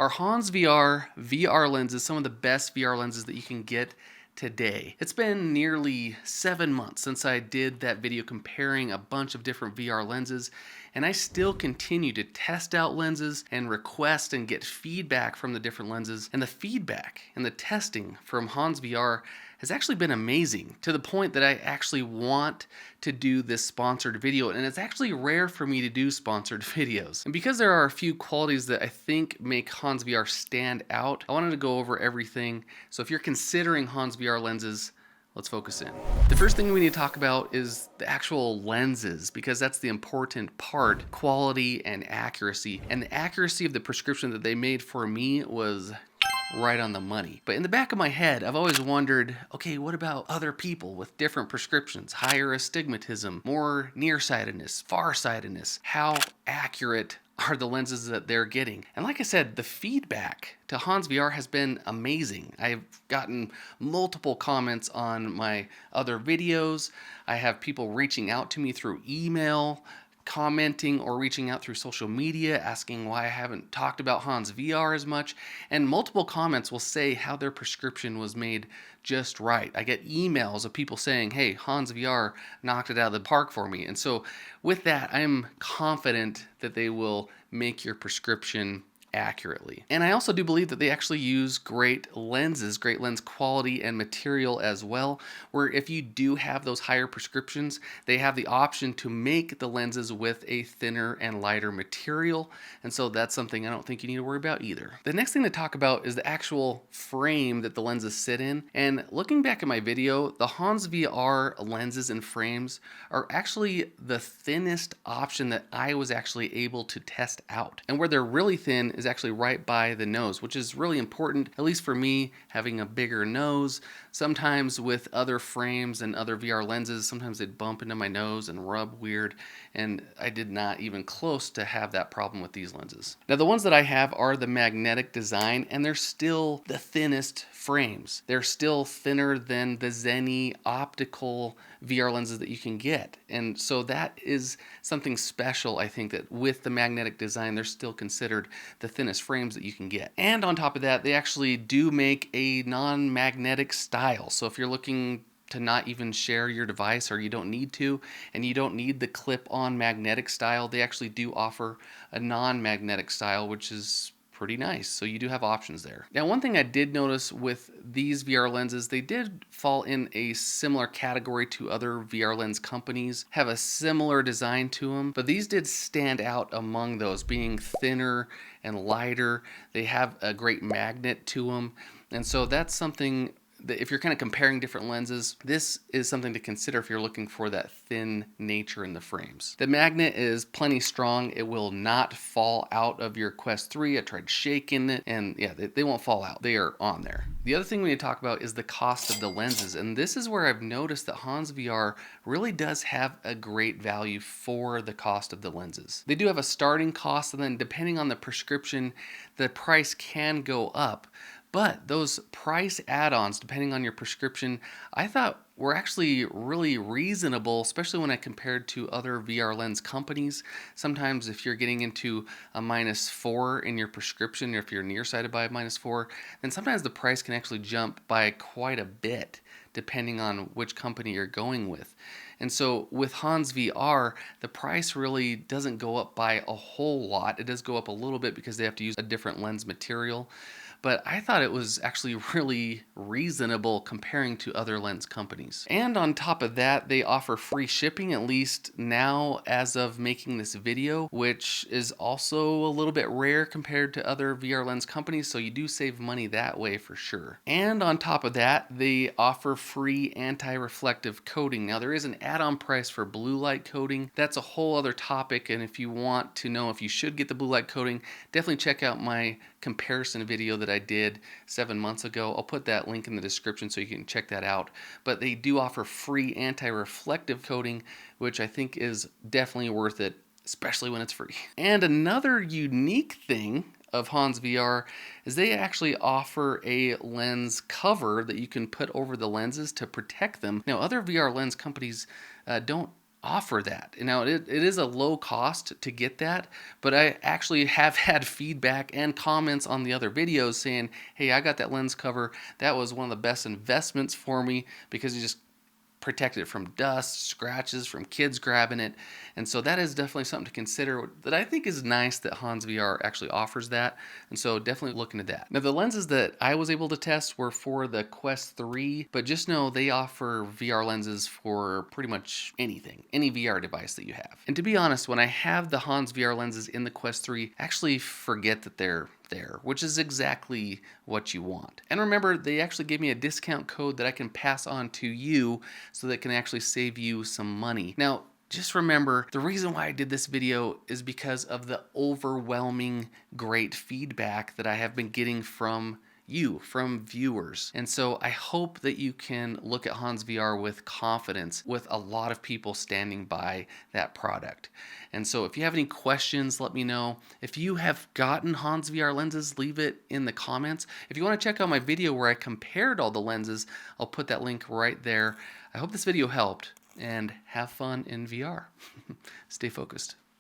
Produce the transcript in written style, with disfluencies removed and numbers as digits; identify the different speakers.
Speaker 1: Are HonsVR VR lenses some of the best VR lenses that you can get today? It's been nearly 7 months since I did that video comparing a bunch of different VR lenses, and I still continue to test out lenses and request and get feedback from the different lenses. And the feedback and the testing from HonsVR has actually been amazing, to the point that I actually want to do this sponsored video, and it's actually rare for me to do sponsored videos. And because there are a few qualities that I think make HonsVR stand out, I wanted to go over everything. So if you're considering HonsVR lenses, let's focus in. The first thing we need to talk about is the actual lenses, because that's the important part: quality and accuracy. And the accuracy of the prescription that they made for me was right on the money. But in the back of my head, I've always wondered, okay, what about other people with different prescriptions, higher astigmatism, more nearsightedness, farsightedness? How accurate are the lenses that they're getting? And like I said, the feedback to HonsVR has been amazing. I've gotten multiple comments on my other videos. I have people reaching out to me through email, commenting or reaching out through social media, asking why I haven't talked about HonsVR as much, and multiple comments will say how their prescription was made just right. I get emails of people saying, hey, HonsVR knocked it out of the park for me. And so with that, I'm confident that they will make your prescription accurately. And I also do believe that they actually use great lenses, great lens quality and material as well, where if you do have those higher prescriptions, they have the option to make the lenses with a thinner and lighter material. And so that's something I don't think you need to worry about either. The next thing to talk about is the actual frame that the lenses sit in. And looking back at my video, the HonsVR lenses and frames are actually the thinnest option that I was actually able to test out. And where they're really thin is actually right by the nose, which is really important, at least for me, having a bigger nose. Sometimes with other frames and other VR lenses, sometimes they'd bump into my nose and rub weird, and I did not even close to have that problem with these lenses. Now, the ones that I have are the magnetic design, and they're still the thinnest frames. They're still thinner than the Zenni optical VR lenses that you can get. And so that is something special, I think, that with the magnetic design, they're still considered the thinnest frames that you can get. And on top of that, they actually do make a non-magnetic style. So if you're looking to not even share your device, or you don't need to, and you don't need the clip-on magnetic style, they actually do offer a non-magnetic style, which is pretty nice. So you do have options there. Now, one thing I did notice with these VR lenses, they did fall in a similar category to other VR lens companies, have a similar design to them, but these did stand out among those, being thinner and lighter. They have a great magnet to them. And so that's something that, if you're kind of comparing different lenses, this is something to consider if you're looking for that thin nature in the frames. The magnet is plenty strong. It will not fall out of your Quest 3. I tried shaking it, and yeah, they won't fall out. They are on there. The other thing we need to talk about is the cost of the lenses, and this is where I've noticed that HonsVR really does have a great value for the cost of the lenses. They do have a starting cost, and then depending on the prescription, the price can go up. But those price add-ons, depending on your prescription, I thought were actually really reasonable, especially when I compared to other VR lens companies. Sometimes if you're getting into a -4 in your prescription, or if you're nearsighted by a -4, then sometimes the price can actually jump by quite a bit, depending on which company you're going with. And so with HonsVR, the price really doesn't go up by a whole lot. It does go up a little bit because they have to use a different lens material. But I thought it was actually really reasonable comparing to other lens companies. And on top of that, they offer free shipping, at least now as of making this video, which is also a little bit rare compared to other VR lens companies, so you do save money that way for sure. And on top of that, they offer free anti-reflective coating. Now, there is an add-on price for blue light coating. That's a whole other topic, and if you want to know if you should get the blue light coating, definitely check out my comparison video that I did 7 months ago. I'll put that link in the description so you can check that out. But they do offer free anti-reflective coating, which I think is definitely worth it, especially when it's free. And another unique thing of HonsVR is they actually offer a lens cover that you can put over the lenses to protect them. Now, other VR lens companies don't offer that. Now, it is a low cost to get that, but I actually have had feedback and comments on the other videos saying, hey, I got that lens cover. That was one of the best investments for me because you just protect it from dust, scratches, from kids grabbing it. And so that is definitely something to consider that I think is nice that HonsVR actually offers that. And so definitely look into that. Now the lenses that I was able to test were for the Quest 3, but just know they offer VR lenses for pretty much anything, any VR device that you have. And to be honest, when I have the HonsVR lenses in the Quest 3, I actually forget that they're there, which is exactly what you want. And remember, they actually gave me a discount code that I can pass on to you so that it can actually save you some money. Now, just remember, the reason why I did this video is because of the overwhelming great feedback that I have been getting from you, from viewers. And so I hope that you can look at HonsVR with confidence, with a lot of people standing by that product. And so if you have any questions, let me know. If you have gotten HonsVR lenses, leave it in the comments. If you want to check out my video where I compared all the lenses, I'll put that link right there. I hope this video helped, and have fun in VR. Stay focused.